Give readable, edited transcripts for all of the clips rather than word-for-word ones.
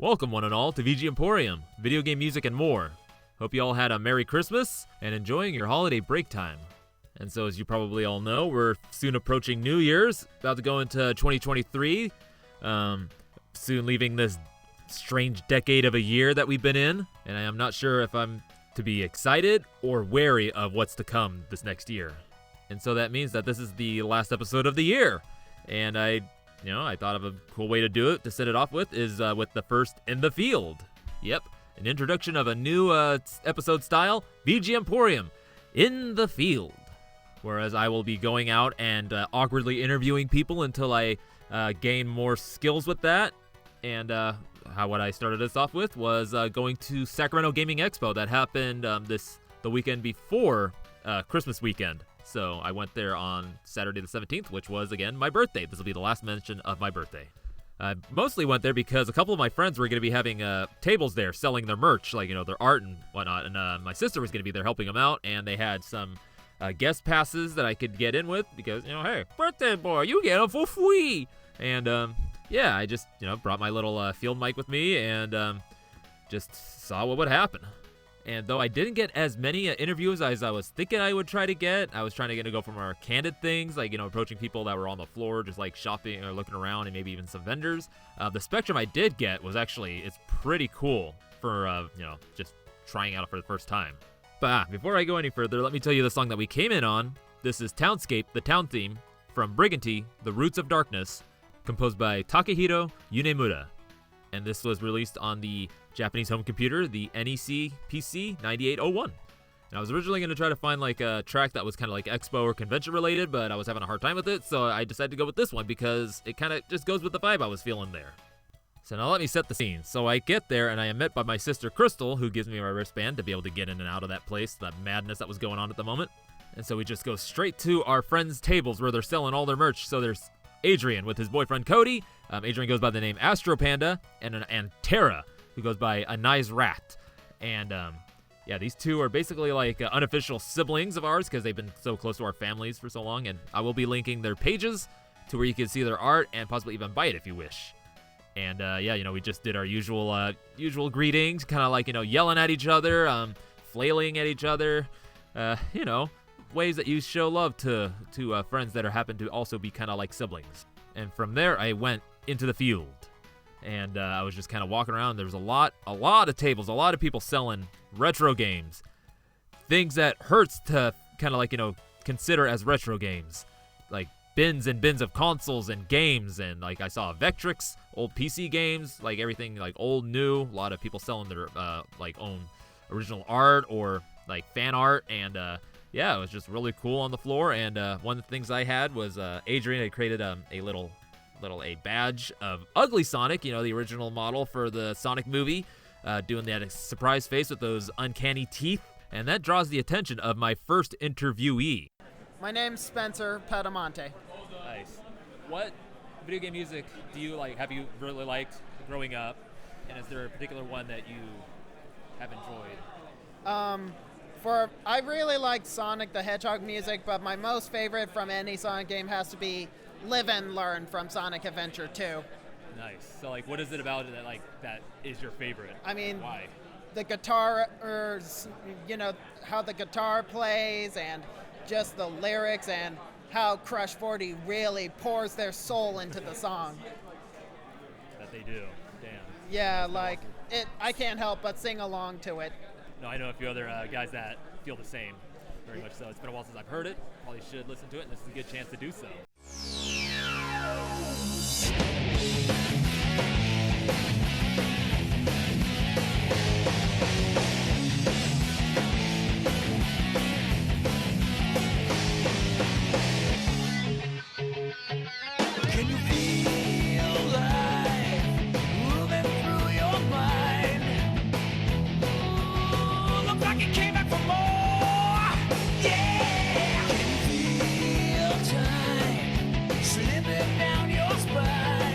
Welcome one and all to VGMporium, video game music and more. Hope you all had a Merry Christmas and enjoying your holiday break time. And so as you probably all know, we're soon approaching New Year's, about to go into 2023, soon leaving this strange decade of a year that we've been in, and I am not sure if I'm to be excited or wary of what's to come this next year. And so that means that this is the last episode of the year, and I thought of a cool way to do it, to set it off with, is with the first In the Field. Yep, an introduction of a new episode style, VGMporium, In the Field. Whereas I will be going out and awkwardly interviewing people until I gain more skills with that. And what I started this off with was going to Sacramento Gaming Expo that happened the weekend before Christmas weekend. So I went there on Saturday the 17th, which was, again, my birthday. This will be the last mention of my birthday. I mostly went there because a couple of my friends were going to be having tables there selling their merch, like, their art and whatnot. And my sister was going to be there helping them out, and they had some guest passes that I could get in with because, hey, birthday boy, you get them for free. And, I just, brought my little field mic with me and just saw what would happen. And though I didn't get as many interviews as I was thinking I would try to get, I was trying to go for more candid things, like, approaching people that were on the floor, just like shopping or looking around, and maybe even some vendors. The spectrum I did get was it's pretty cool for, just trying out for the first time. But before I go any further, let me tell you the song that we came in on. This is Townscape, the town theme, from Brigante, The Roots of Darkness, composed by Takehiro Yunemura. And this was released on the Japanese home computer, the NEC PC 9801. And I was originally going to try to find like a track that was kind of like Expo or convention related, but I was having a hard time with it, so I decided to go with this one because it kind of just goes with the vibe I was feeling there. So now let me set the scene. So I get there and I am met by my sister Crystal, who gives me my wristband to be able to get in and out of that place, the madness that was going on at the moment. And so we just go straight to our friends' tables where they're selling all their merch. So there's Adrian with his boyfriend Cody. Adrian goes by the name Astro Panda, and Tara, who goes by A Nice Rat. And these two are basically like unofficial siblings of ours because they've been so close to our families for so long. And I will be linking their pages to where you can see their art and possibly even buy it if you wish. And we just did our usual greetings, kind of like yelling at each other, flailing at each other, ways that you show love to friends that happen to also be kind of like siblings. And from there, I went into the field, and I was just kind of walking around. There was a lot of tables, a lot of people selling retro games, things that hurts to kind of like consider as retro games, like bins and bins of consoles and games. And like I saw Vectrix, old PC games, like everything like old, new. A lot of people selling their own original art or like fan art. And it was just really cool on the floor. And one of the things I had was Adrian had created a badge of Ugly Sonic, the original model for the Sonic movie, doing that surprise face with those uncanny teeth. And that draws the attention of my first interviewee. My name's Spencer Pedimonte. Nice. What video game music do you like? Have you really liked growing up? And is there a particular one that you have enjoyed? I really like Sonic the Hedgehog music, but my most favorite from any Sonic game has to be Live and Learn from Sonic Adventure 2. Nice. So, like, what is it about it that is your favorite? I mean, why? The guitar, how the guitar plays, and just the lyrics, and how Crush 40 really pours their soul into the song. That they do. Damn. Yeah, like, I can't help but sing along to it. No, I know a few other guys that feel the same, very much so. It's been a while since I've heard it. Probably should listen to it, and this is a good chance to do so. Can you feel life moving through your mind? Ooh, looks like it came back for more. Yeah! Can you feel time slipping down your spine?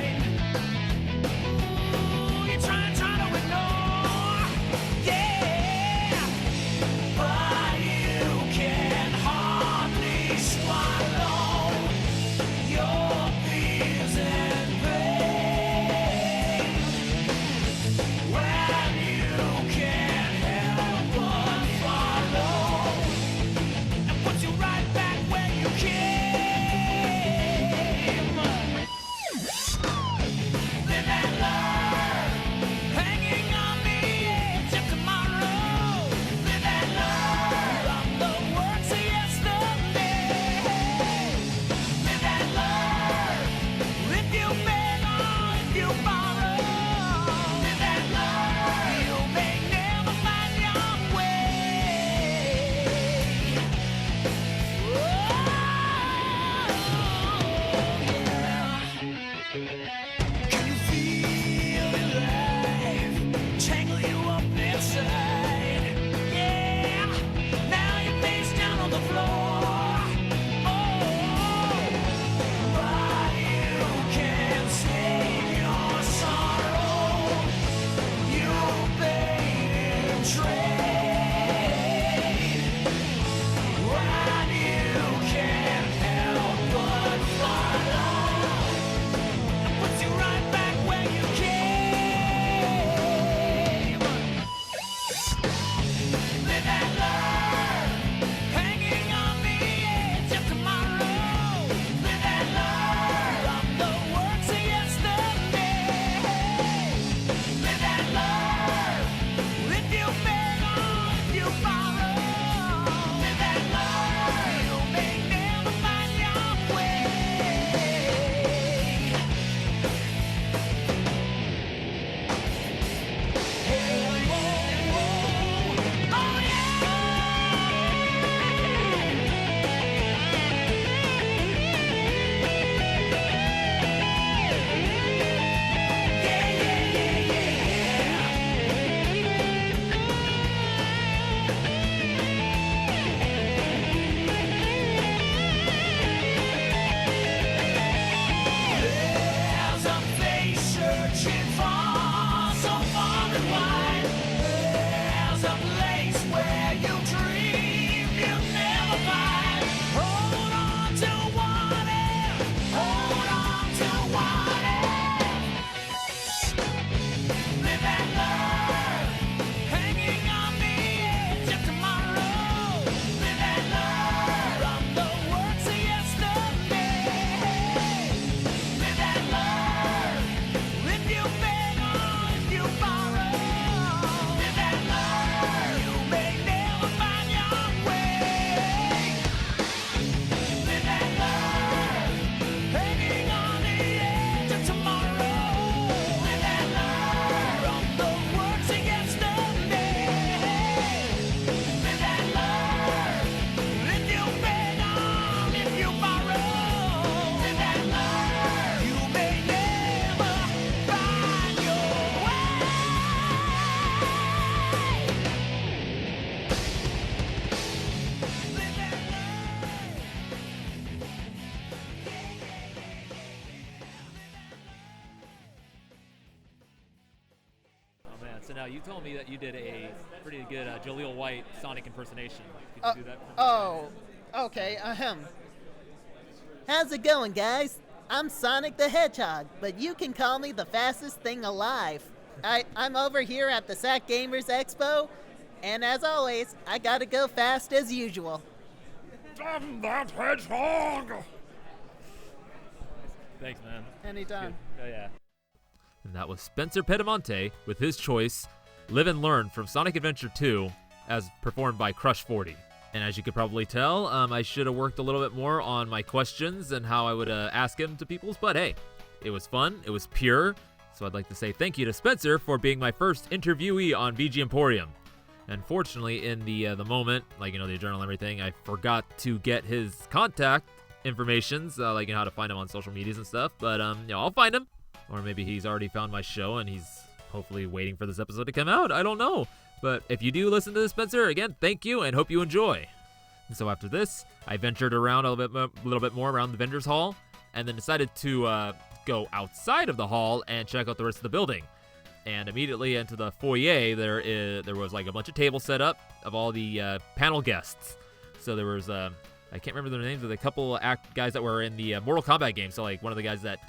Oh man! So now you told me that you did a pretty good Jaleel White Sonic impersonation. Could you do that? Oh, okay. How's it going, guys? I'm Sonic the Hedgehog, but you can call me the fastest thing alive. I'm over here at the Sac Gamers Expo, and as always, I gotta go fast as usual. Damn that hedgehog! Thanks, man. Anytime. Oh yeah. And that was Spencer Pedimonte with his choice, Live and Learn from Sonic Adventure 2, as performed by Crush 40. And as you could probably tell, I should have worked a little bit more on my questions and how I would ask him to people's, but hey, it was fun, it was pure, so I'd like to say thank you to Spencer for being my first interviewee on VGMporium. Unfortunately, in the moment, like, the journal and everything, I forgot to get his contact informations, like, how to find him on social medias and stuff, but, I'll find him. Or maybe he's already found my show and he's hopefully waiting for this episode to come out. I don't know. But if you do listen to this, Spencer, again, thank you and hope you enjoy. And so after this, I ventured around a little bit more around the vendors hall and then decided to go outside of the hall and check out the rest of the building. And immediately into the foyer, there was like a bunch of tables set up of all the panel guests. So there was, I can't remember their names, but a couple guys that were in the Mortal Kombat game. So like one of the guys that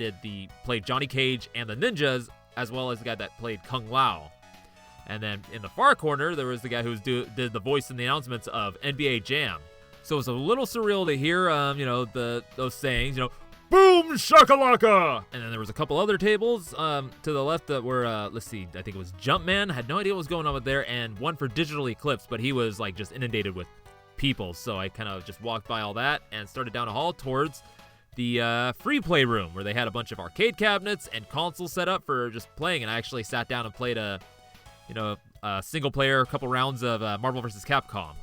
played Johnny Cage and the Ninjas, as well as the guy that played Kung Lao. And then in the far corner, there was the guy who did the voice and the announcements of NBA Jam. So it was a little surreal to hear, those sayings, boom shakalaka. And then there was a couple other tables to the left that were, let's see, I think it was Jumpman. I had no idea what was going on with there, and one for Digital Eclipse, but he was like just inundated with people. So I kind of just walked by all that and started down a hall towards the free play room where they had a bunch of arcade cabinets and consoles set up for just playing. And I actually sat down and played a single player, couple rounds of Marvel vs. Capcom.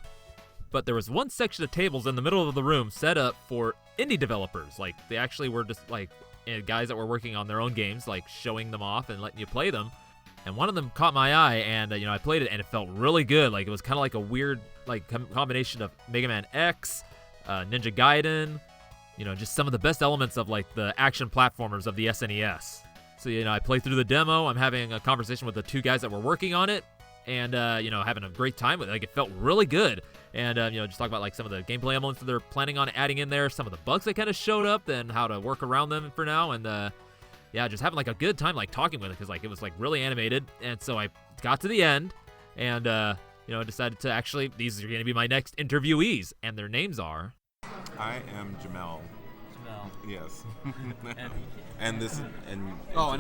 But there was one section of tables in the middle of the room set up for indie developers. Like, they actually were just like guys that were working on their own games, like showing them off and letting you play them. And one of them caught my eye, and I played it, and it felt really good. Like, it was kind of like a weird combination of Mega Man X, Ninja Gaiden, just some of the best elements of like the action platformers of the SNES. So, I played through the demo. I'm having a conversation with the two guys that were working on it, and, having a great time with it. Like, it felt really good. And, just talk about like some of the gameplay elements that they're planning on adding in there, some of the bugs that kind of showed up, and how to work around them for now. And, just having like a good time, like talking with it, because like it was like really animated. And so I got to the end, and, decided to actually, these are going to be my next interviewees, and their names are. I am Jammel. Yes. And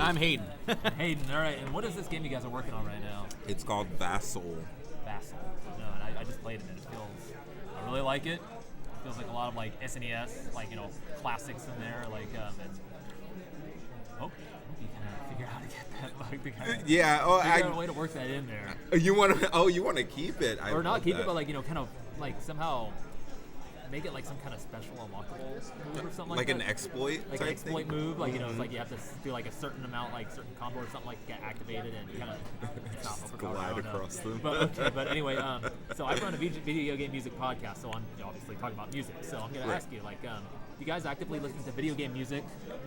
I'm Hayden. Hayden, all right. And what is this game you guys are working on right now? It's called Vassal. Vassal. No, and I just played it, and I really like it. It feels like a lot of like SNES, like, classics in there. Like, you can figure out how to get that bug to kind of figure out a way to work that in there. You want to keep it. Or not keep it, but like, kind of like somehow make it like some kind of special unlockable move or something like that. Like an exploit like type an exploit thing? move, like, it's like you have to do like a certain amount, like certain combo or something, like to get activated and kind of glide across them. But anyway, so I run a video game music podcast, so I'm obviously talking about music. So I'm gonna ask you, like, do you guys actively listen to video game music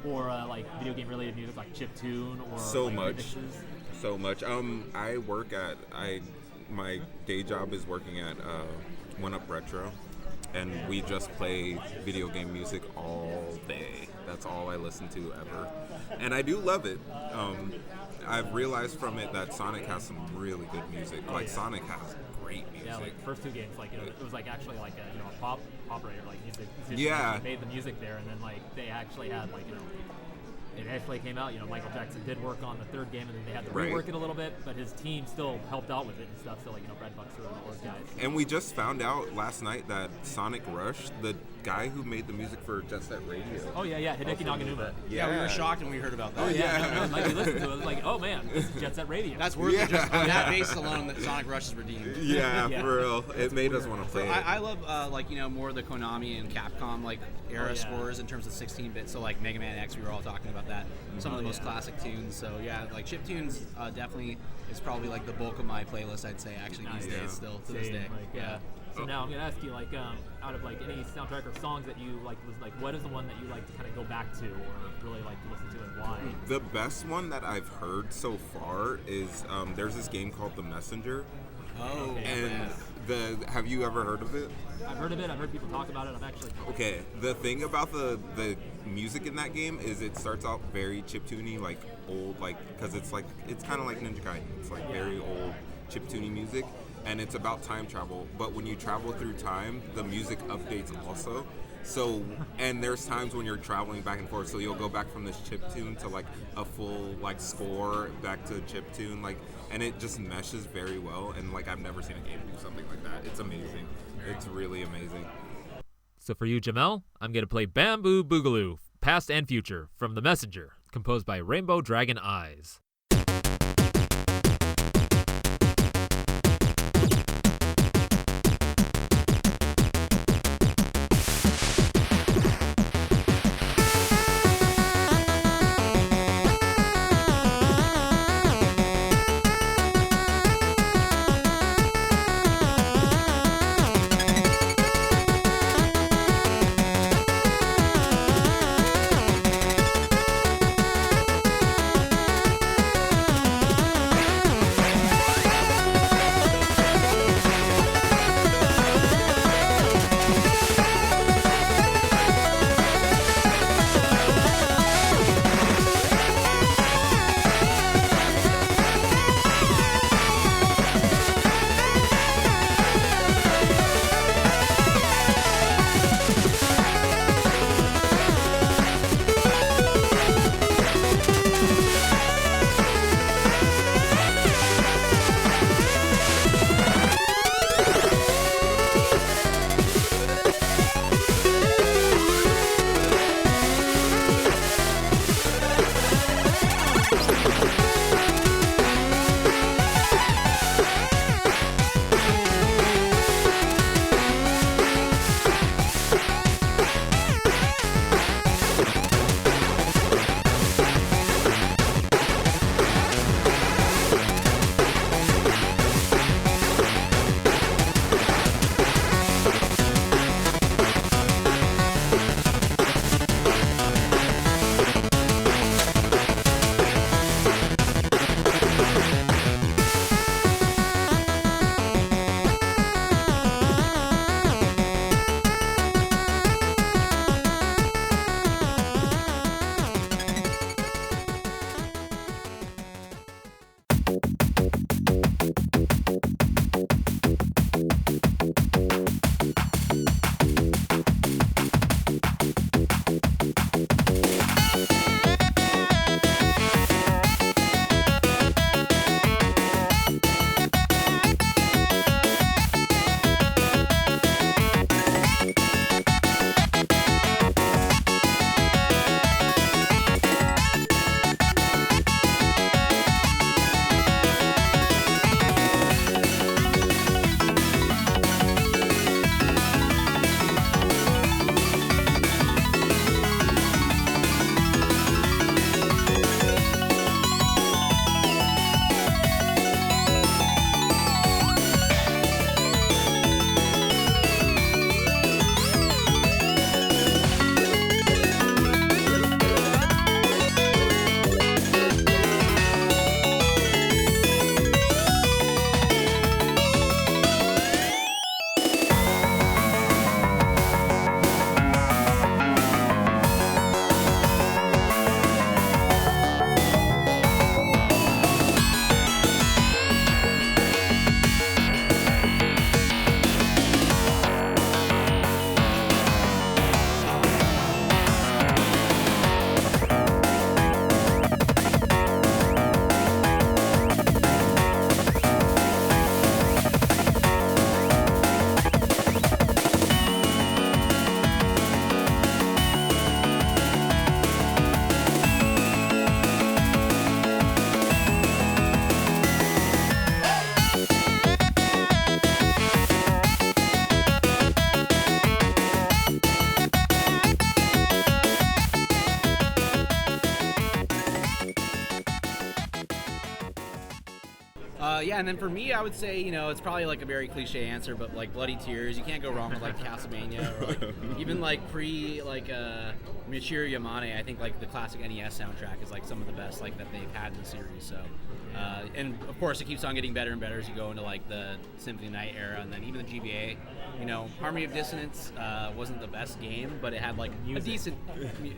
or like video game related music, like chiptune or so like much, remixes? So much. I work at my day job is working at One Up Retro. And we just play video game music all day. That's all I listen to ever. And I do love it. I've realized from it that Sonic has some really good music. Like, Sonic has great music. Yeah, like first two games, like, it was like actually like a pop operator, like music. Yeah. Made the music there, and then like they actually had like, it actually came out, Michael Jackson did work on the third game, and then they had to rework it a little bit, but his team still helped out with it and stuff. So like, Brad Buxer and all those guys. And we just found out last night that Sonic Rush, the guy who made the music for Jet Set Radio. Oh yeah, Hideki Naganuma. Yeah, we were shocked when we heard about that. Oh yeah, like we listened to it, it was like, oh man, this is Jet Set Radio. That's worth it just on that basis alone that Sonic Rush is redeemed. Yeah, for real. It made us want to play it. I love more of the Konami and Capcom era scores in terms of 16-bit. So like Mega Man X, we were all talking about that. Some of the most classic tunes. So yeah, like chiptunes definitely is probably like the bulk of my playlist, I'd say, actually these days still to this day. Like, So now I'm gonna ask you, like, out of like any soundtrack or songs that you like, was like, what is the one that you like to kind of go back to or really like to listen to, and why? The best one that I've heard so far is there's this game called The Messenger. Oh. And have you ever heard of it? I've heard of it. I've heard people talk about it. I've actually. Okay. The thing about the music in that game is it starts out very chiptune-y, like old, like because it's kind of like Ninja Gaiden. It's like very old chiptune music, and it's about time travel. But when you travel through time, the music updates also. So, and there's times when you're traveling back and forth, so you'll go back from this chiptune to like a full like score back to chiptune, like, and it just meshes very well. And like I've never seen a game do something like that. It's amazing. It's really amazing. So for you, Jammel, I'm gonna play Bamboo Boogaloo, Past and Future, from The Messenger, composed by Rainbowdragoneyes. Yeah, and then for me, I would say, it's probably like a very cliche answer, but like Bloody Tears, you can't go wrong with like Castlevania, or like even like Michiru Yamane. I think like the classic NES soundtrack is like some of the best like that they've had in the series. So, and of course, it keeps on getting better and better as you go into like the Symphony of the Night era, and then even the GBA. Harmony of Dissonance wasn't the best game, but it had like a decent,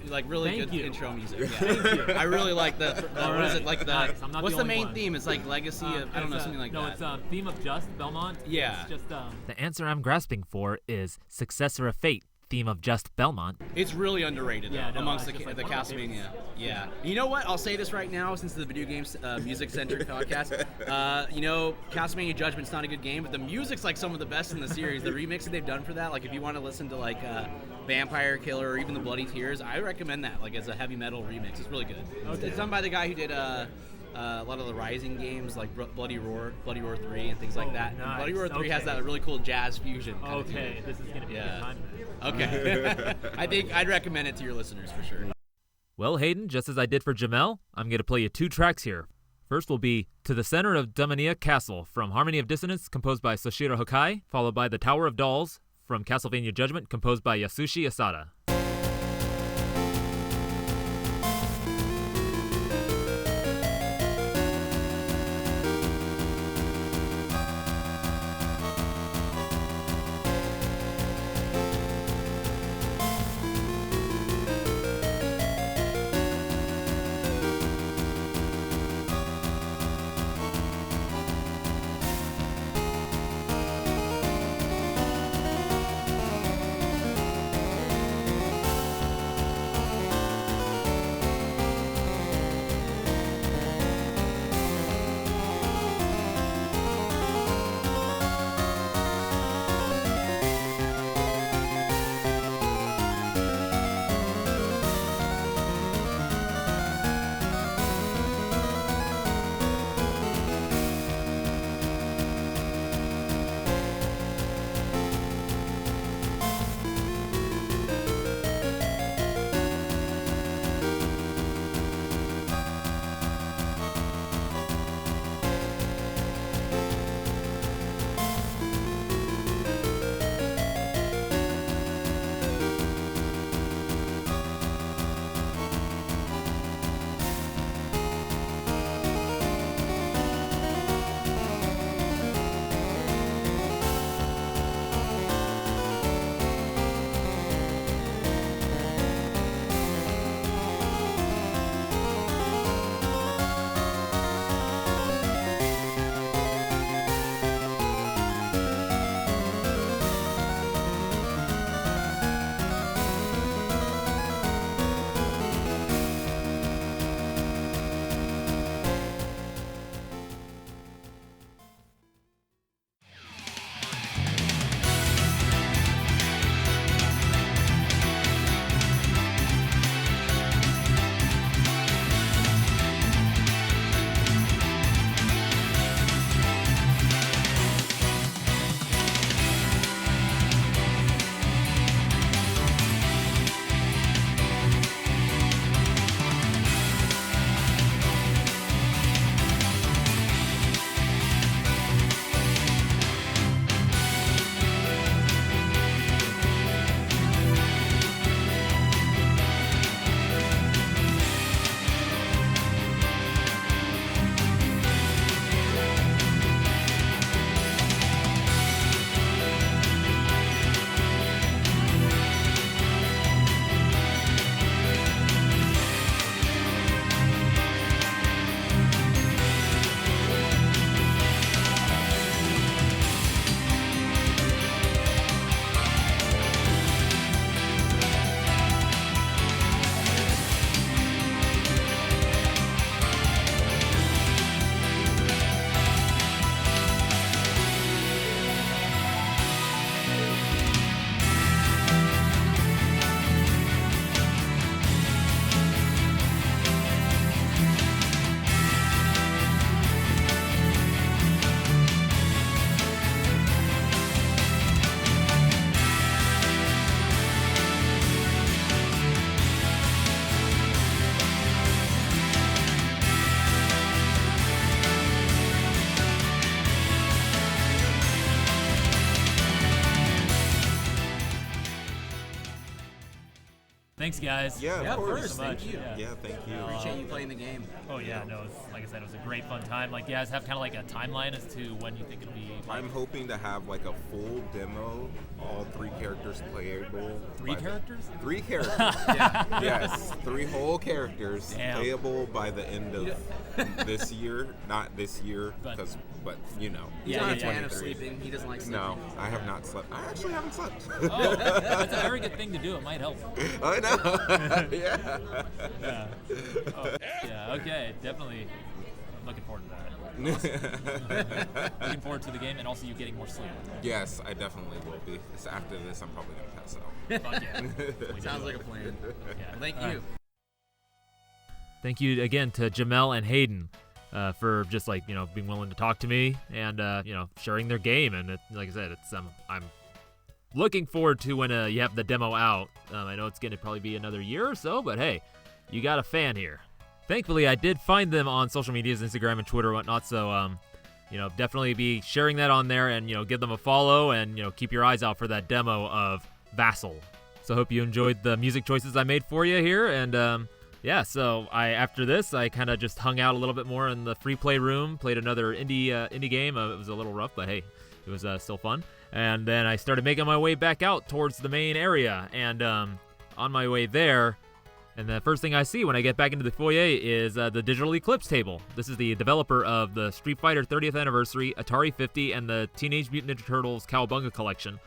like really good intro music. Yeah. I really like the what is it like the Nice. I'm not what's the the main only one. theme? It's like Legacy of I don't know something like that. No, it's Theme of Just Belmont. Yeah. It's just The answer I'm grasping for is Successor of Fate. Theme of Just Belmont. It's really underrated Yeah, no, amongst it's the just like one of my Castlevania. Yeah. You know what? I'll say this right now since the video games music-centric podcast. Castlevania Judgment's not a good game, but the music's like some of the best in the series. The remixes they've done for that, like if you want to listen to like Vampire Killer or even the Bloody Tears, I recommend that like as a heavy metal remix. It's really good. Okay. It's done by the guy who did a lot of the Rising games like Bloody Roar 3 and things like that. Nice. And Bloody Roar 3 Okay. has that really cool jazz fusion. kind of to Okay, it. this is gonna be a good time. Okay. I think I'd recommend it to your listeners for sure. Well, Hayden, just as I did for Jammel, I'm going to play you 2 tracks here. First will be To the Center of Demoniac Castle from Harmony of Dissonance, composed by Sosgiro Hokkai, followed by The Tower of Dolls from Castlevania Judgement, composed by Yasushi Asada. Thanks, guys. Yeah, Yeah, of course. first, thank you. Yeah, thank you. Appreciate you playing the game. Oh yeah, no, like I said, it was a great fun time. Like, you guys have kind of like a timeline as to when you think it'll be. I'm hoping to have like a full demo, all 3 characters playable. 3 characters? 3 characters. Yeah. Yes, 3 whole characters playable by the end of this year. Not this year, but you know. He's not a fan of sleeping. He doesn't like sleeping. No, I have not slept. I actually haven't slept. Oh, that's a very good thing to do. It might help. I know. Yeah. Yeah. Oh, yeah. Okay. Definitely. I'm looking forward to that. Awesome. Looking forward to the game and also you getting more sleep. Yes, I definitely will be. So after this, I'm probably gonna pass out. Fuck yeah. Sounds like a plan. Yeah. Thank you. Right. Thank you again to Jammel and Hayden for just being willing to talk to me and sharing their game. And like I said, it's I'm looking forward to when you have the demo out. I know it's going to probably be another year or so, but hey, you got a fan here. Thankfully, I did find them on social medias, Instagram and Twitter and whatnot, so definitely be sharing that on there and give them a follow and keep your eyes out for that demo of Vassal. So hope you enjoyed the music choices I made for you here, and so after this I kind of just hung out a little bit more in the free play room, played another indie game. It was a little rough, but hey, it was still fun. And then I started making my way back out towards the main area, and on my way there, and the first thing I see when I get back into the foyer is the Digital Eclipse table. This is the developer of the Street Fighter 30th Anniversary, Atari 50, and the Teenage Mutant Ninja Turtles Cowabunga collection.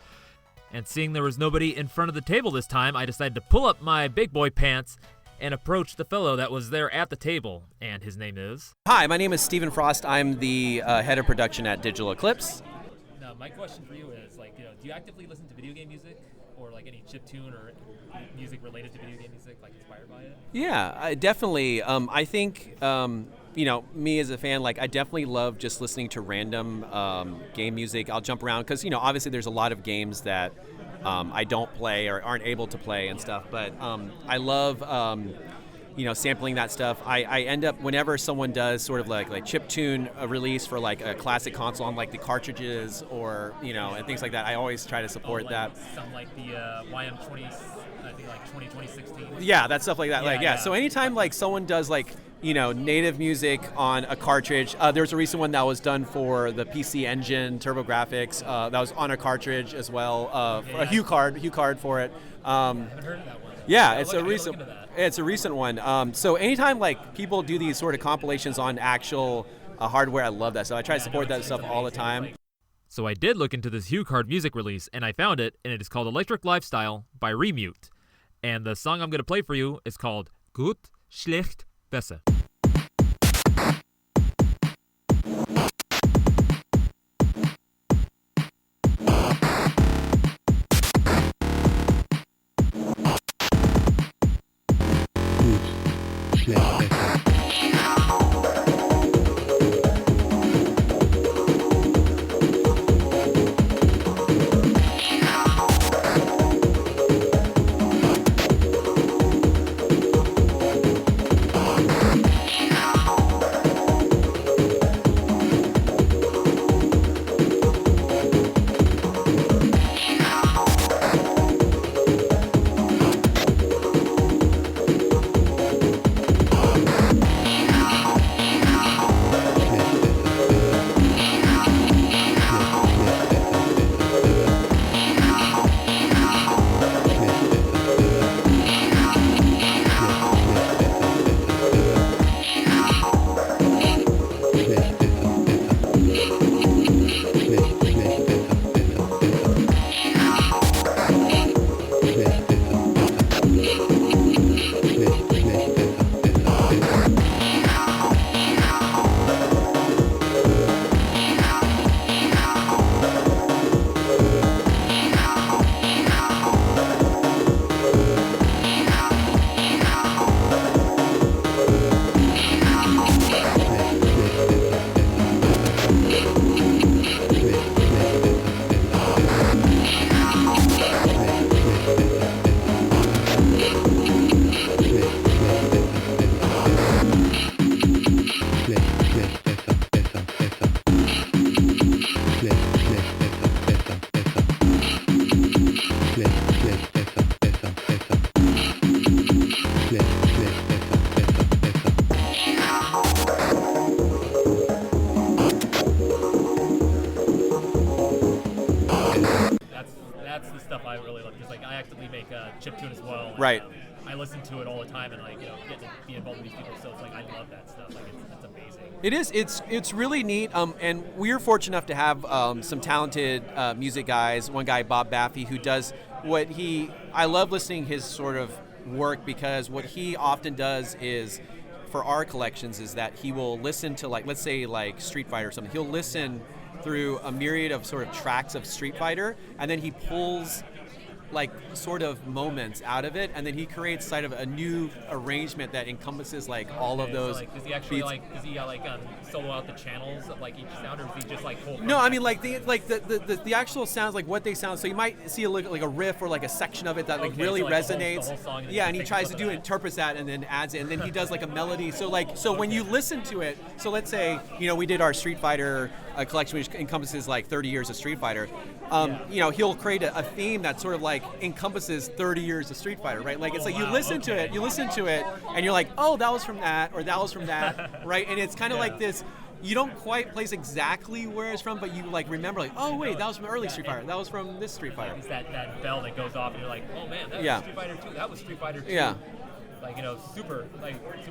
And seeing there was nobody in front of the table this time, I decided to pull up my big boy pants and approach the fellow that was there at the table. And his name is... Hi, my name is Stephen Frost. I'm the head of production at Digital Eclipse. Now, my question for you is, do you actively listen to video game music? Or any chiptune or music related to video game music, inspired by it? Yeah, I definitely. I think, me as a fan, I definitely love just listening to random game music. I'll jump around because, obviously there's a lot of games that I don't play or aren't able to play and stuff. But I love, sampling that stuff. I end up, whenever someone does sort of like chiptune release for a classic console on the cartridges or, and things like that, I always try to support that. Something like the YM20, I think 2016. Yeah, that stuff like that. Yeah. So anytime someone does native music on a cartridge, there was a recent one that was done for the PC Engine TurboGrafx that was on a cartridge as well. A Hue card for it. I haven't heard of that one. Yeah, it's a recent one. So anytime people do these sort of compilations on actual hardware, I love that. So I try to support that stuff all the time. So I did look into this Hue card music release, and I found it, and it is called Electric Lifestyle by Remute. And the song I'm going to play for you is called Gut, Schlecht, Besser. chiptune as well. And, Right. I listen to it all the time and like get to be involved with these people. So it's like I love that stuff. Like it's amazing. It is. It's really neat. And we're fortunate enough to have some talented music guys. One guy, Bob Baffy, who does what I love listening his sort of work, because what he often does is, for our collections, is that he will listen to, like, let's say like Street Fighter or something. He'll listen through a myriad of sort of tracks of Street Fighter, and then he pulls like sort of moments out of it, and then he creates sort of a new arrangement that encompasses like all of those. So, like, does he actually beats. solo out the channels of like each sound, or does he just like pull? No, I mean like the actual sounds, like what they sound. So you might see like a riff or like a section of it that like really so, like, resonates. the whole song, and yeah, and he takes tries some to of do that. interprets that and then adds it, and then he does like a melody. So when you listen to it, so let's say we did our Street Fighter collection, which encompasses like 30 years of Street Fighter. He'll create a theme that sort of like encompasses 30 years of Street Fighter, right? Like it's like you listen to it, and you're like, oh, that was from that, or that was from that, right? And it's kind of like this. You don't quite place exactly where it's from, but you like remember, like, oh wait, that was from early Street Fighter. That was from this Street Fighter. It's that bell that goes off, and you're like, oh man, that was Street Fighter 2. That was Street Fighter 2. Yeah. Like Super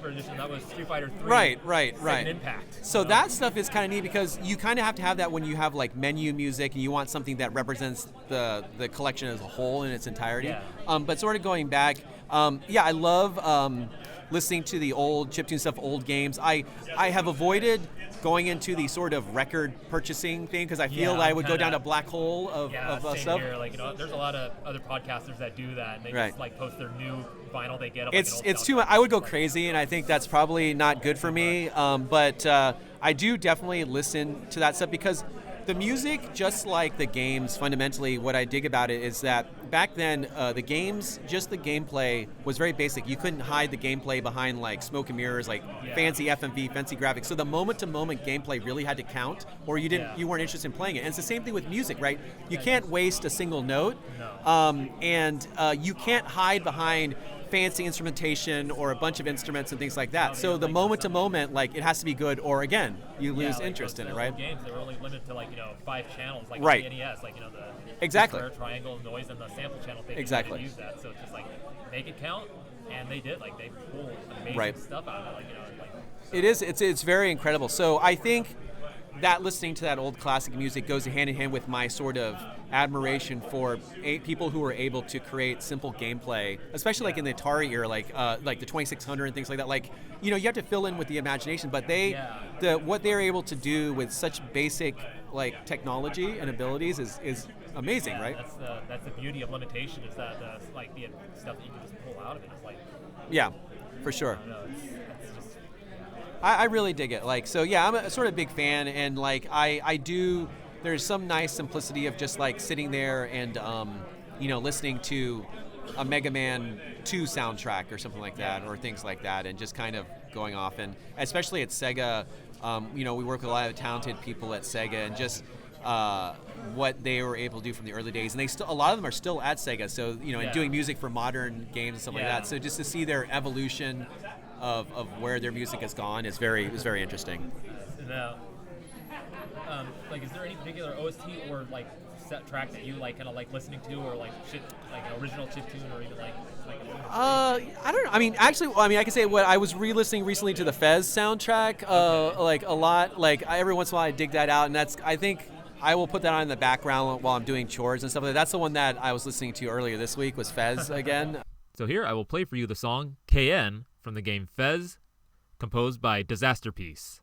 Edition. That was Street Fighter 3. Right. Impact. So that stuff is kind of neat, because you kind of have to have that when you have like menu music and you want something that represents the collection as a whole in its entirety. Yeah. But sort of going back, I love listening to the old chiptune stuff, old games. I have avoided going into the sort of record purchasing thing, because I feel I would go down a black hole of same stuff. Here. Like there's a lot of other podcasters that do that, and they just like post their new vinyl they get. It's too much. I would go crazy, and I think that's probably not good for me. But I do definitely listen to that stuff, because the music, just like the games, fundamentally, what I dig about it is that back then, the games, just the gameplay was very basic. You couldn't hide the gameplay behind like smoke and mirrors, like fancy FMV, fancy graphics. So the moment-to-moment gameplay really had to count, or you weren't interested in playing it. And it's the same thing with music, right? You can't waste a single note, and you can't hide behind fancy instrumentation or a bunch of instruments and things like that. So the moment to moment, like, it has to be good, or again, you lose interest in it, right? Games, they were only limited to 5 channels, like right. the NES, the exactly square, triangle, noise, and the sample channel. They exactly use that, so it's just make it count, and they did. They pulled amazing stuff out of it. It's very incredible. So I think that listening to that old classic music goes hand in hand with my sort of admiration for people who are able to create simple gameplay, especially like in the Atari era, like the 2600 and things like that. You have to fill in with the imagination, but what they're able to do with such basic technology and abilities is amazing, right? That's the beauty of limitation, is that the stuff that you can just pull out of it is yeah, for sure. It's just, I really dig it. I'm a sort of big fan, and I do. There's some nice simplicity of just sitting there and listening to a Mega Man 2 soundtrack or something like that, or things like that, and just kind of going off. And especially at Sega, we work with a lot of talented people at Sega, and just what they were able to do from the early days. And a lot of them are still at Sega, so and doing music for modern games and stuff like that. So just to see their evolution of where their music has gone is very interesting. Now, is there any particular OST or set track that you kind of listening to, or original chiptune, or even I don't know. I mean, actually, I can say what I was re-listening recently to the Fez soundtrack, a lot. Every once in a while I dig that out, and I think I will put that on in the background while I'm doing chores and stuff like that. That's the one that I was listening to earlier this week, was Fez again. So here I will play for you the song KN from the game Fez, composed by Disasterpiece.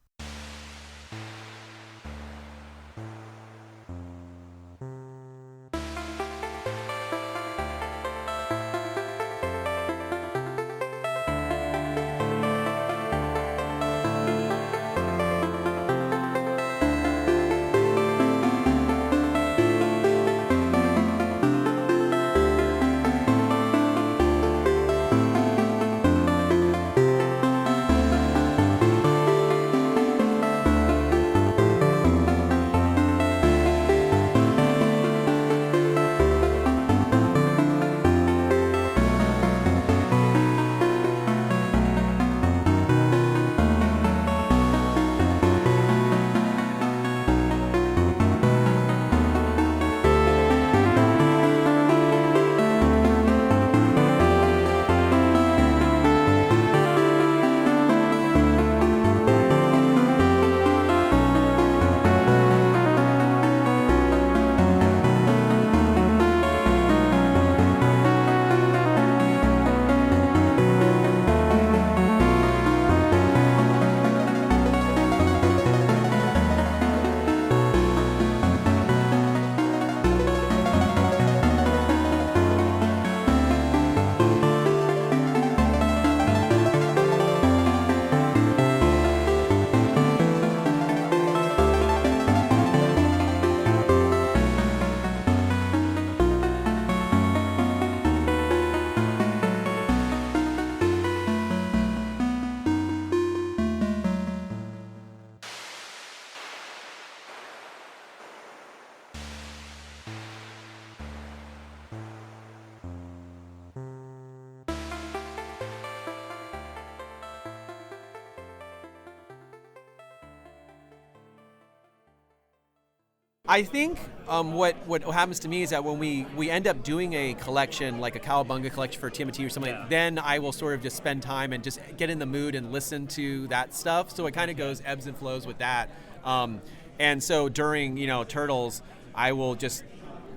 I think what happens to me is that when we end up doing a collection, like a Cowabunga collection for TMNT or something, then I will sort of just spend time and just get in the mood and listen to that stuff. So it kind of goes ebbs and flows with that. And so during, Turtles, I will just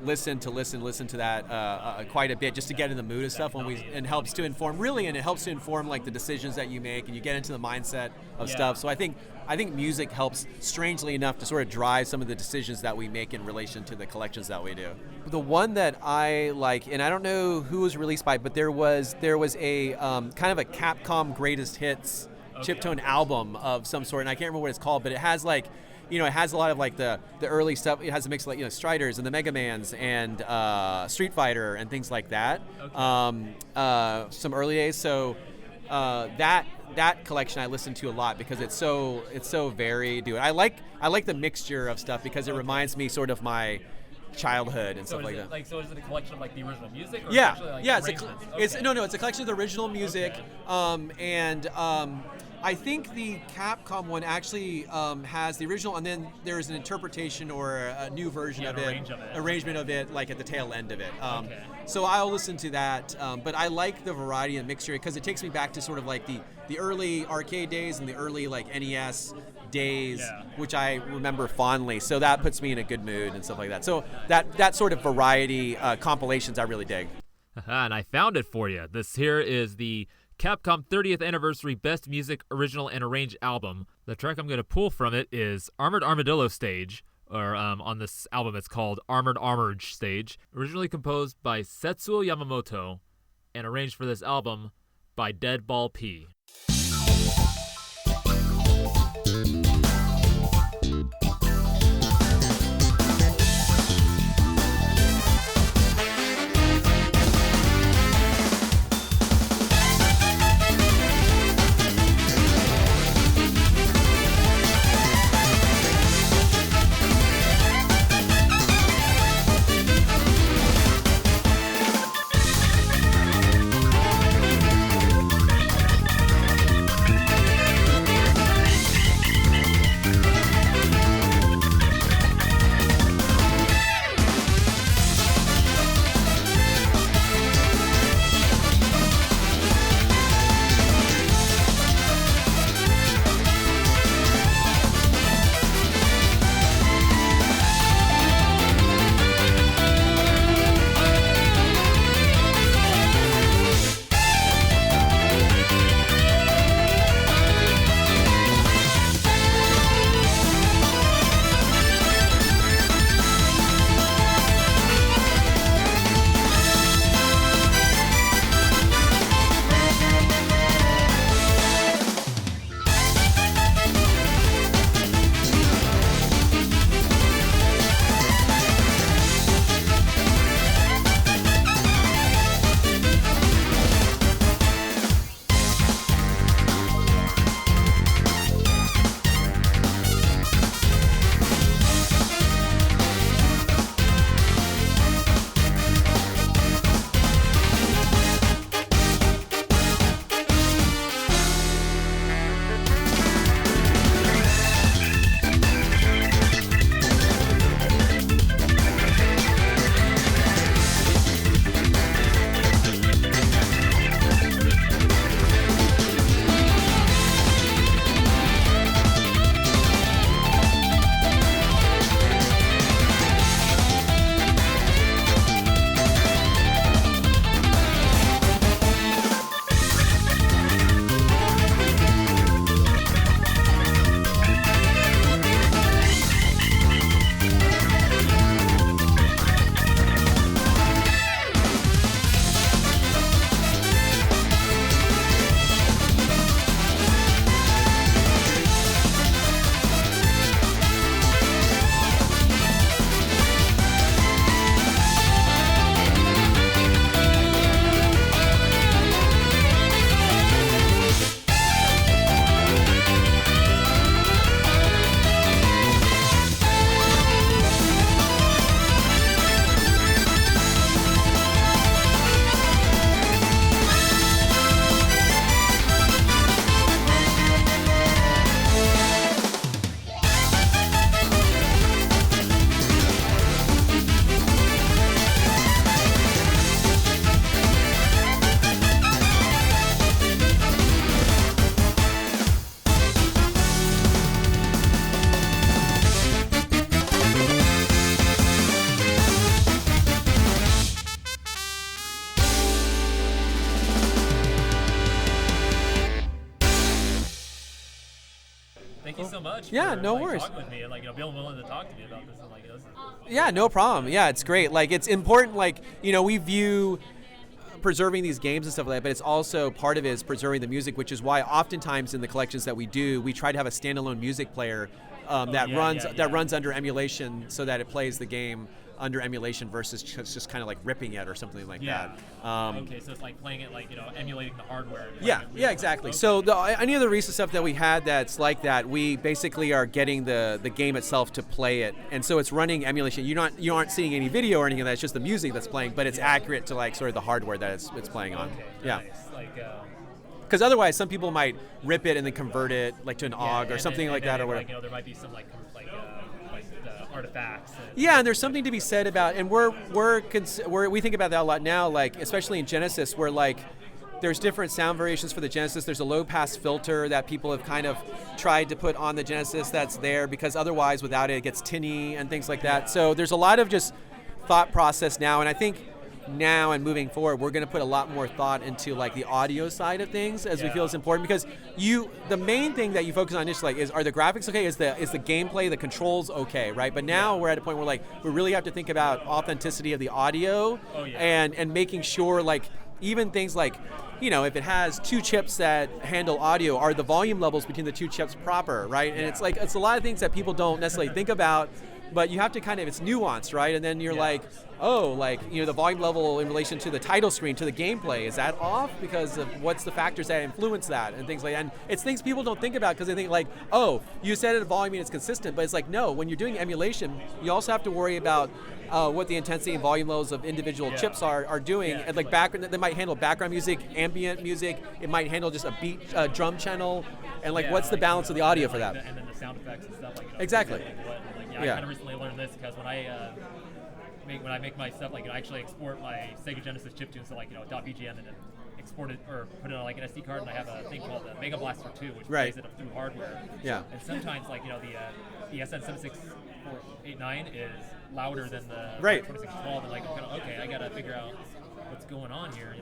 listen to that quite a bit just to get in the mood of stuff and it helps to inform like the decisions that you make, and you get into the mindset of stuff. So I think music helps, strangely enough, to sort of drive some of the decisions that we make in relation to the collections that we do. The one that I like, and I don't know who was released by, but there was a kind of a Capcom greatest hits chiptune album of some sort, and I can't remember what it's called, but it has like, it has a lot of like the early stuff. It has a mix of like, Striders and the Mega Mans and Street Fighter and things like that. Some early days. So that collection I listen to a lot because it's so varied. I like the mixture of stuff because it reminds me sort of my childhood and stuff like that. So is it a collection of like the original music? Or Yeah, actually, like, yeah. arrangements? It's a collection of the original music, and I think the Capcom one actually has the original, and then there's an interpretation or a new version of it, arrangement of it, like at the tail end of it. So I'll listen to that, but I like the variety and mixture because it takes me back to sort of like the early arcade days and the early like NES days, which I remember fondly. So that puts me in a good mood and stuff like that. So that sort of variety compilations I really dig. And I found it for you. This here is the Capcom 30th Anniversary Best Music Original and Arranged Album. The track I'm going to pull from it is Armored Armadillo Stage, or on this album it's called Armored Armarge Stage, originally composed by Setsuo Yamamoto and arranged for this album by Deadball P. much. Yeah, for, no like, worries. talking with me and like being willing to talk to me about this and like this is Yeah, no problem. Yeah, it's great. Like, it's important. Like, we view preserving these games and stuff like that, but it's also part of it is preserving the music, which is why oftentimes in the collections that we do, we try to have a standalone music player that runs under emulation, so that it plays the game under emulation versus just kind of like ripping it or something like that. Okay, so it's like playing it like emulating the hardware. Yeah, exactly. Okay. So any of the recent stuff that we had that's like that, we basically are getting the game itself to play it, and so it's running emulation. You aren't seeing any video or anything of that. It's just the music that's playing, but it's accurate to like sort of the hardware that it's playing on. Okay, yeah. Nice. Like. Because otherwise, some people might rip it and then convert it like to an OGG or something like that, or whatever. Like, there might be some like artifacts. Yeah, and there's something to be said about, and we think about that a lot now, like especially in Genesis, where like there's different sound variations for the Genesis. There's a low pass filter that people have kind of tried to put on the Genesis that's there because otherwise, without it, it gets tinny and things like that. So there's a lot of just thought process now, and I think now and moving forward, we're going to put a lot more thought into like the audio side of things, as we feel is important, because the main thing that you focus on is like, are the graphics okay? Is the gameplay, the controls okay, right? But now we're at a point where like we really have to think about authenticity of the audio and making sure like even things like, if it has two chips that handle audio, are the volume levels between the two chips proper, right? And it's a lot of things that people don't necessarily think about, but you have to kind of, it's nuanced, right? And then you're like, the volume level in relation to the title screen, to the gameplay, is that off? Because of what's the factors that influence that and things like that. And it's things people don't think about because they think like, oh, you set it a volume and it's consistent. But it's like, no, when you're doing emulation, you also have to worry about what the intensity and volume levels of individual chips are doing. And like background, they might handle background music, ambient music. It might handle just a beat drum channel. And like, what's the balance of the audio for that? And then the sound effects and stuff. Exactly. I kind of recently learned this because when I make my stuff, like I actually export my Sega Genesis chiptune, so like .bgm, and then export it or put it on like an SD card, and I have a thing called the Mega Blaster 2, which plays it through hardware. Yeah. And sometimes like the SN76489 is louder than the 2612, and like I'm kind of okay, I gotta figure out what's going on here.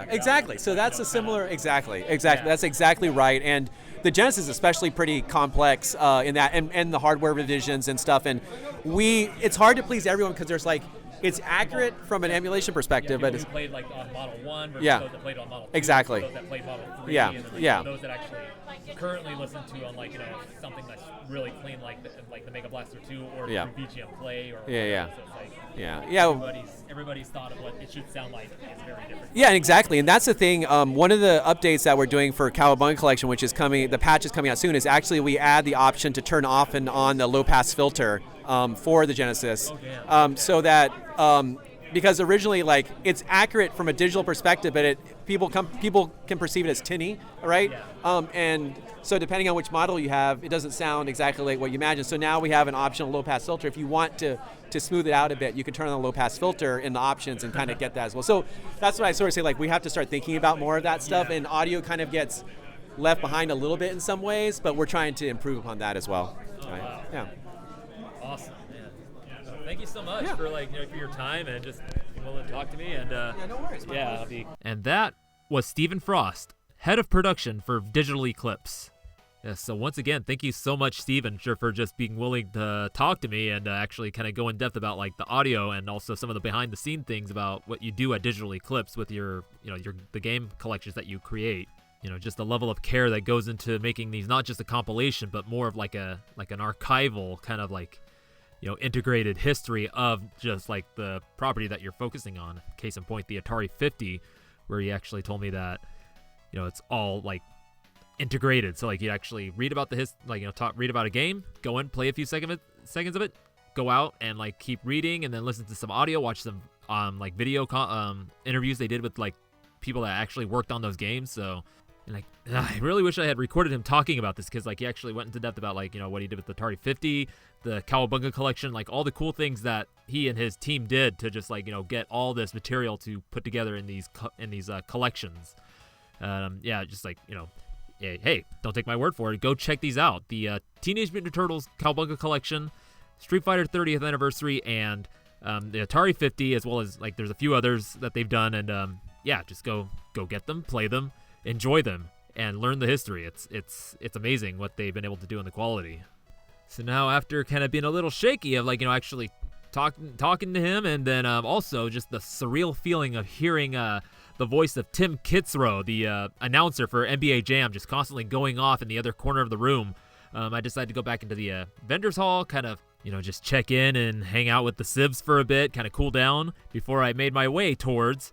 Exactly. So that's a similar. Exactly. That's exactly right. And the Genesis is especially pretty complex in that, and the hardware revisions and stuff. And it's hard to please everyone because there's like, it's accurate from an emulation perspective, but it's played like on Model 1 versus those that played on Model 2. Exactly. Those that played Model 3. And then, those that actually currently listen to on like something that's really clean like the Mega Blaster 2 or VGM Play or whatever. So it's like, everybody's thought of what it should sound like is very different. Yeah, exactly. And that's the thing. One of the updates that we're doing for Cowabunga Collection, which is coming, the patch is coming out soon, is actually we add the option to turn off and on the low pass filter for the Genesis, so that because originally like it's accurate from a digital perspective, but people can perceive it as tinny, right? And so depending on which model you have, it doesn't sound exactly like what you imagine. So now we have an optional low pass filter. If you want to smooth it out a bit, you can turn on the low pass filter in the options and kind of get that as well. So that's what I sort of say, like we have to start thinking about more of that stuff, and audio kind of gets left behind a little bit in some ways, but we're trying to improve upon that as well. Right? Wow. Yeah. Awesome, man. So thank you so much for for your time and just being willing to talk to me. And no worries. And that was Stephen Frost, head of production for Digital Eclipse. Yeah, so once again, thank you so much, Stephen, for just being willing to talk to me and actually kind of go in depth about like the audio and also some of the behind the scene things about what you do at Digital Eclipse with your the game collections that you create. Just the level of care that goes into making these not just a compilation, but more of like an archival kind of like, integrated history of just like the property that you're focusing on. Case in point, the Atari 50, where you actually told me that, it's all like integrated. So like you actually read about read about a game, go in, play a few seconds of it, go out and like keep reading, and then listen to some audio, watch some like video interviews they did with like people that actually worked on those games. So. And like, I really wish I had recorded him talking about this, because like he actually went into depth about like what he did with the Atari 50, the Cowabunga collection, like all the cool things that he and his team did to just like get all this material to put together in these collections. Just like hey, don't take my word for it. Go check these out. The Teenage Mutant Ninja Turtles Cowabunga collection, Street Fighter 30th anniversary, and the Atari 50, as well as like there's a few others that they've done. And just go get them, play them, enjoy them, and learn the history. It's amazing what they've been able to do in the quality. So now, after kind of being a little shaky of actually talking to him, and then also just the surreal feeling of hearing the voice of Tim Kitzrow, the announcer for NBA Jam, just constantly going off in the other corner of the room, I decided to go back into the vendors hall, kind of just check in and hang out with the Civs for a bit, kind of cool down before I made my way towards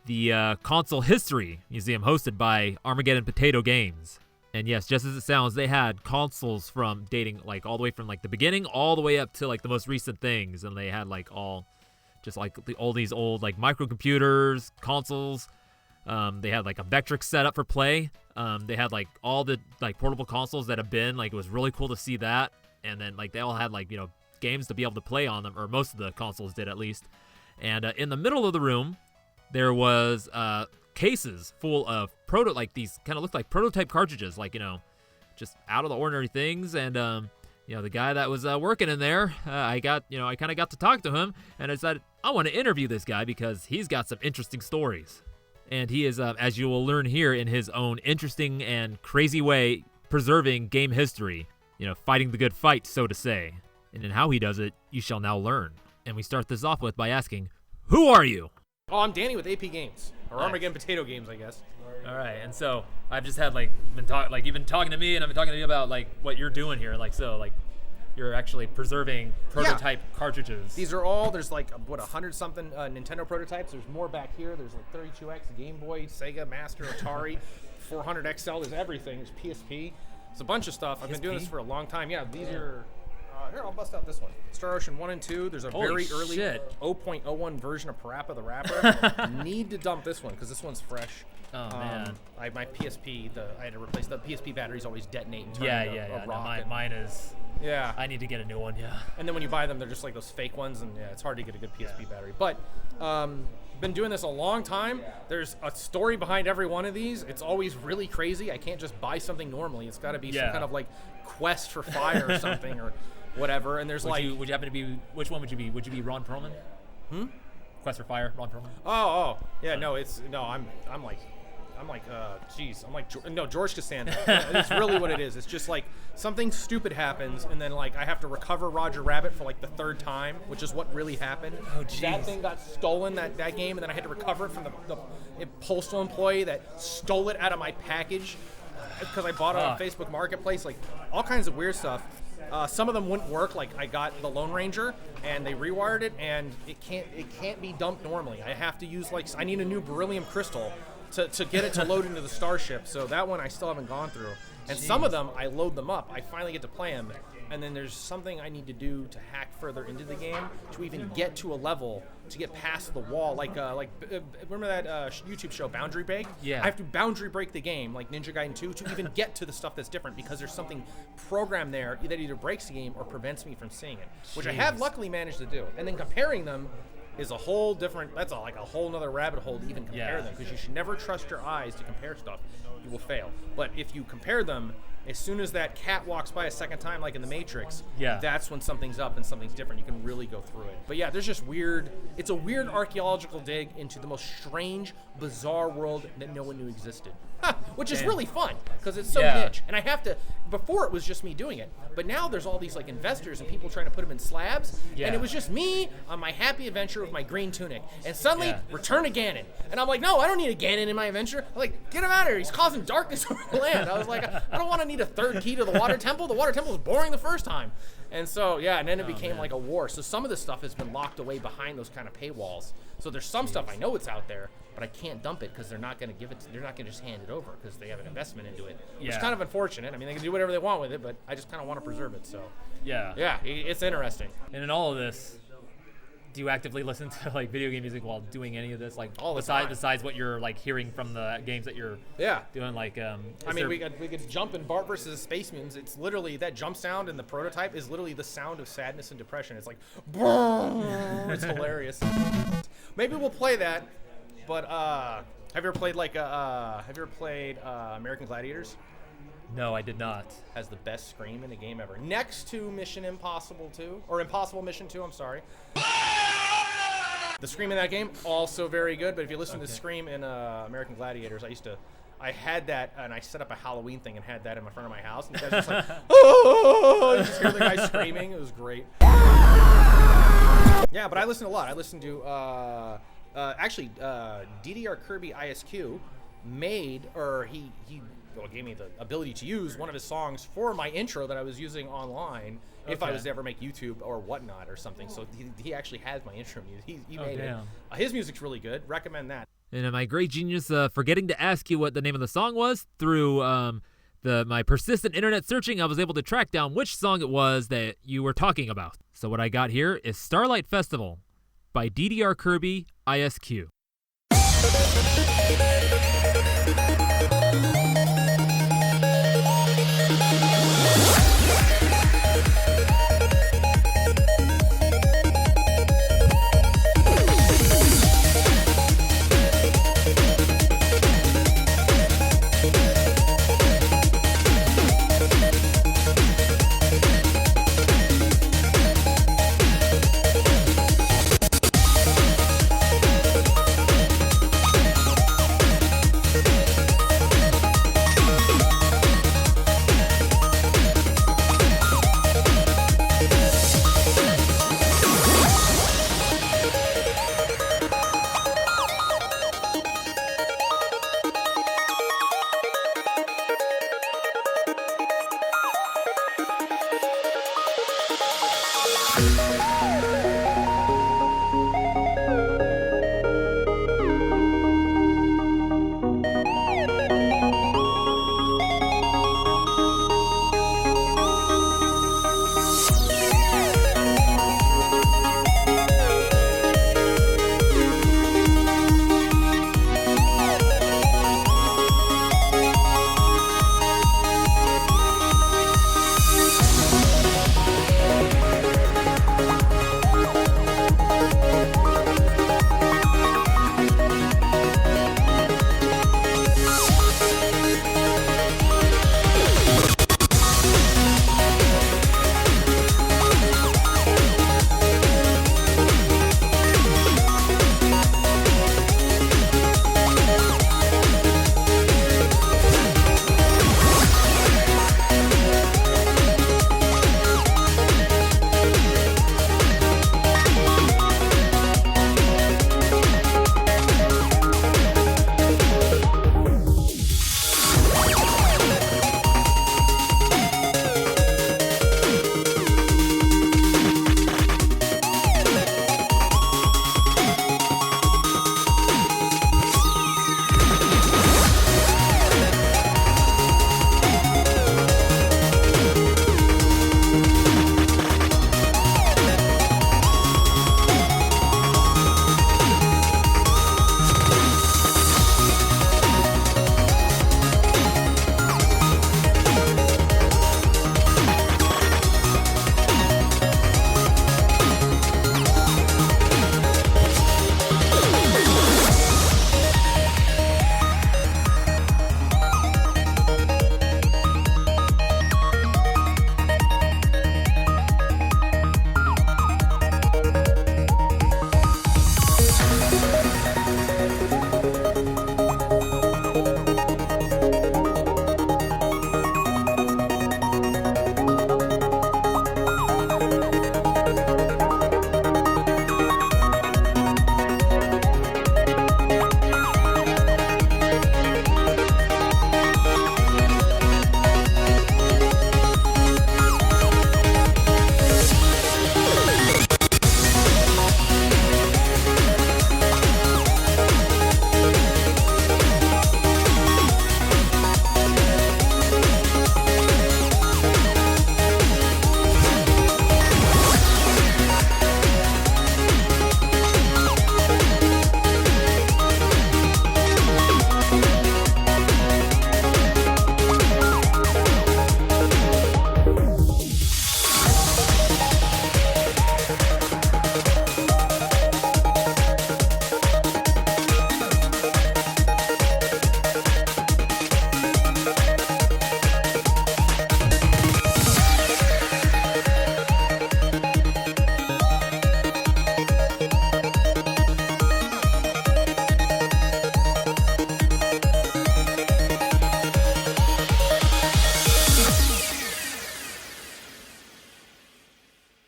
the Console History Museum hosted by Armageddon Potato Games. And yes, just as it sounds, they had consoles from dating all the way from the beginning all the way up to the most recent things, and they had all these old microcomputers, consoles. They had a Vectrix setup for play. They had all the portable consoles that have been it was really cool to see that. And then they all had games to be able to play on them, or most of the consoles did at least. And in the middle of the room, there was cases full of these kind of looked like prototype cartridges, just out of the ordinary things. And the guy that was working in there, I kind of got to talk to him, and I said, I want to interview this guy because he's got some interesting stories. And he is, as you will learn here, in his own interesting and crazy way, preserving game history, fighting the good fight, so to say. And in how he does it, you shall now learn. And we start this off with by asking, who are you? Oh, I'm Danny with AP Games, or Nice. Armageddon Potato Games, I guess. All right, and so I've just had you've been talking to me, and I've been talking to you about what you're doing here, you're actually preserving prototype cartridges. These are all, there's 100 something Nintendo prototypes. There's more back here. There's 32X, Game Boy, Sega, Master, Atari, 400 XL. There's everything. There's PSP. It's a bunch of stuff. I've been doing this for a long time. Yeah, these are. Here, I'll bust out this one. Star Ocean 1 and 2. There's a Holy very early shit. 0.01 version of Parappa the Rapper. Need to dump this one because this one's fresh. Oh, man. My PSP, I had to replace the PSP batteries. Always detonate and turn into a rock. No, mine is. Yeah. I need to get a new one. Yeah. And then when you buy them, they're just those fake ones, and it's hard to get a good PSP battery. But been doing this a long time. There's a story behind every one of these. It's always really crazy. I can't just buy something normally. It's got to be some kind of quest for fire or something or whatever. And there's would you happen to be? Which one would you be? Would you be Ron Perlman? Quest for Fire, Ron Perlman. Oh, yeah. No, George Costanza. It's really what it is. It's just something stupid happens, and then I have to recover Roger Rabbit for the third time, which is what really happened. Oh, jeez. That thing got stolen, that game, and then I had to recover it from the postal employee that stole it out of my package because I bought it on Facebook Marketplace. All kinds of weird stuff. Some of them wouldn't work. I got the Lone Ranger, and they rewired it, and it can't be dumped normally. I have to use I need a new beryllium crystal to get it to load into the Starship. So that one I still haven't gone through. And some of them, I load them up. I finally get to play them. And then there's something I need to do to hack further into the game to even get to a level to get past the wall. Remember that YouTube show, Boundary Break? Yeah. I have to boundary break the game, like Ninja Gaiden 2, to even get to the stuff that's different because there's something programmed there that either breaks the game or prevents me from seeing it, which I have luckily managed to do. And then comparing them is a whole different, that's a whole nother rabbit hole to even compare them, because you should never trust your eyes to compare stuff. You will fail. But if you compare them, as soon as that cat walks by a second time, like in the Matrix, that's when something's up and something's different. You can really go through it. But yeah, there's just it's a weird archaeological dig into the most strange, bizarre world that no one knew existed. Which is really fun, because it's so niche. And I have to, before it was just me doing it, but now there's all these investors and people trying to put them in slabs, and it was just me on my happy adventure with my green tunic. And suddenly, Return of Ganon. And I'm like, no, I don't need a Ganon in my adventure. I'm like, get him out of here. He's causing darkness over the land. I was like, I don't want to need a third key to the water temple. The water temple was boring the first time. And so, and then it became like a war. So some of this stuff has been locked away behind those kind of paywalls. So there's some stuff I know it's out there, but I can't dump it because they're not going to they're not going to just hand it over because they have an investment into it. Which is kind of unfortunate. I mean, they can do whatever they want with it, but I just kind of want to preserve it. So it's interesting. And in all of this, do you actively listen to video game music while doing any of this? All the time. Besides what you're hearing from the games that you're doing? I mean, we could jump in Bart versus Space Mutants. It's literally that jump sound in the prototype is literally the sound of sadness and depression. It's like, it's hilarious. Maybe we'll play that. But have you ever played American Gladiators? No, I did not. Has the best scream in a game ever. Next to Mission Impossible 2, or Impossible Mission 2, I'm sorry. The scream in that game, also very good, but if you listen to the scream in American Gladiators, I had that, and I set up a Halloween thing and had that in front of my house, and the guys just like, oh, you just hear the guy screaming. It was great. Yeah, but I listened a lot. I listened to DDRKirby ISQ made, or he gave me the ability to use one of his songs for my intro that I was using online if I was to ever make YouTube or whatnot or something. So he actually has my intro music. He made it. His music's really good. Recommend that. And my great genius forgetting to ask you what the name of the song was through my persistent internet searching, I was able to track down which song it was that you were talking about. So what I got here is Starlight Festival by DDRKirby ISQ.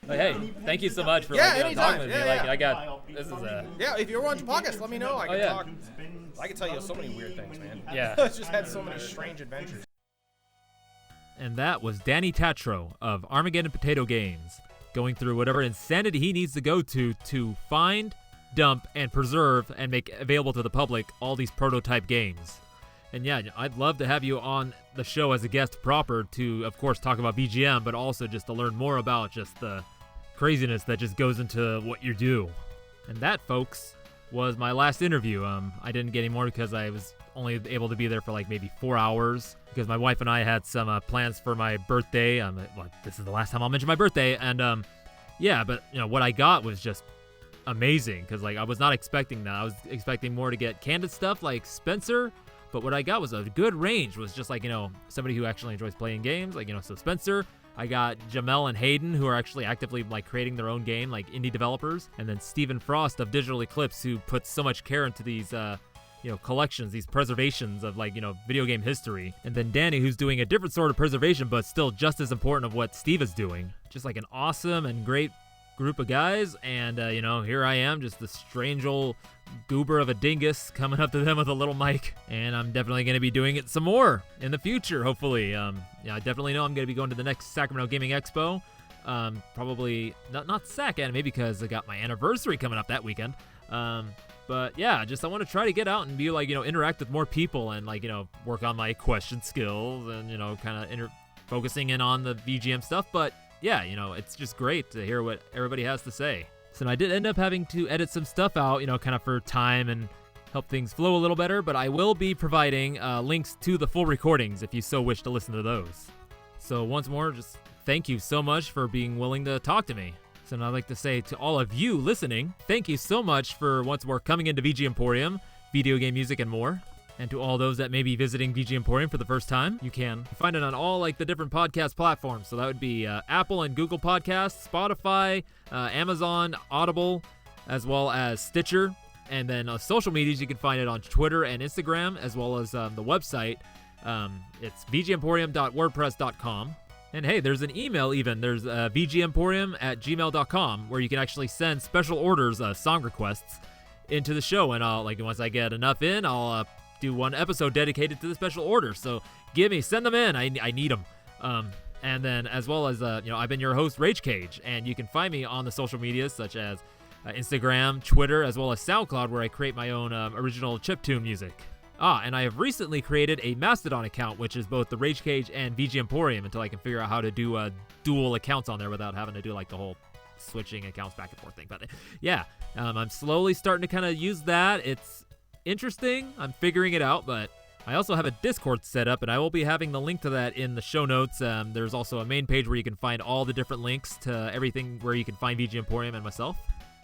But hey, thank you so much for anytime. talking with me. Yeah. I got this is a Yeah, if you ever want to podcast, let me know. I can yeah. talk. I can tell you so many weird things, man. Yeah. It's just had so many strange adventures. And that was Danny Tatro of Armageddon Potato Games, going through whatever insanity he needs to go to find, dump, and preserve and make available to the public all these prototype games. And yeah, I'd love to have you on the show as a guest proper to, of course, talk about VGM, but also just to learn more about just the craziness that just goes into what you do. And that, folks, was my last interview. I didn't get any more because I was only able to be there for like maybe 4 hours because my wife and I had some plans for my birthday. This is the last time I'll mention my birthday. And yeah, but what I got was just amazing because like I was not expecting that. I was expecting more to get candid stuff like Spencer. But what I got was a good range, was just like, somebody who actually enjoys playing games. Like, so Spencer, I got Jammel and Hayden, who are actually actively like creating their own game, like indie developers. And then Stephen Frost of Digital Eclipse, who puts so much care into these, collections, these preservations of like, video game history. And then Danny, who's doing a different sort of preservation, but still just as important of what Steve is doing. Just like an awesome and great group of guys. And, here I am, just the strange old goober of a dingus coming up to them with a little mic, and I'm definitely going to be doing it some more in the future, hopefully. I definitely know I'm going to be going to the next Sacramento Gaming Expo. Probably not Sac Anime because I got my anniversary coming up that weekend. But yeah, I want to try to get out and be like, interact with more people and like, work on my question skills and, kind of focusing in on the VGM stuff. But yeah, it's just great to hear what everybody has to say. So I did end up having to edit some stuff out, kind of for time and help things flow a little better, but I will be providing links to the full recordings if you so wish to listen to those. So once more, just thank you so much for being willing to talk to me. So now I'd like to say to all of you listening, thank you so much for once more coming into VGMporium, video game music and more. And to all those that may be visiting VGMporium for the first time, you can find it on all like the different podcast platforms. So that would be Apple and Google Podcasts, Spotify, Amazon, Audible, as well as Stitcher. And then social medias, you can find it on Twitter and Instagram, as well as the website. It's vgmporium.wordpress.com. And hey, there's an email even. There's vgmporium@gmail.com where you can actually send special orders, song requests, into the show. And I'll once I get enough in, I'll do one episode dedicated to the special order. So send them in. I need them. And then as well as, I've been your host, Rage Cage, and you can find me on the social medias such as Instagram, Twitter, as well as SoundCloud, where I create my own original chiptune music. And I have recently created a Mastodon account, which is both the Rage Cage and VGMporium, until I can figure out how to do dual accounts on there without having to do like the whole switching accounts back and forth thing. But yeah, I'm slowly starting to kind of use that. It's interesting. I'm figuring it out, but I also have a Discord set up, and I will be having the link to that in the show notes. There's also a main page where you can find all the different links to everything where you can find VGMporium and myself.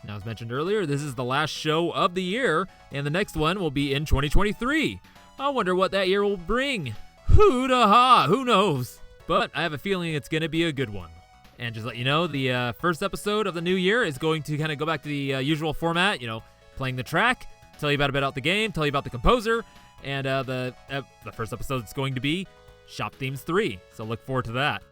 Now, as mentioned earlier, this is the last show of the year, and the next one will be in 2023. I wonder what that year will bring. Hoo-da-ha, who knows? But I have a feeling it's going to be a good one. And just to let you know, the first episode of the new year is going to kind of go back to the usual format, playing the track, tell you about a bit about the game, tell you about the composer, and the first episode is going to be Shop Themes 3, so look forward to that.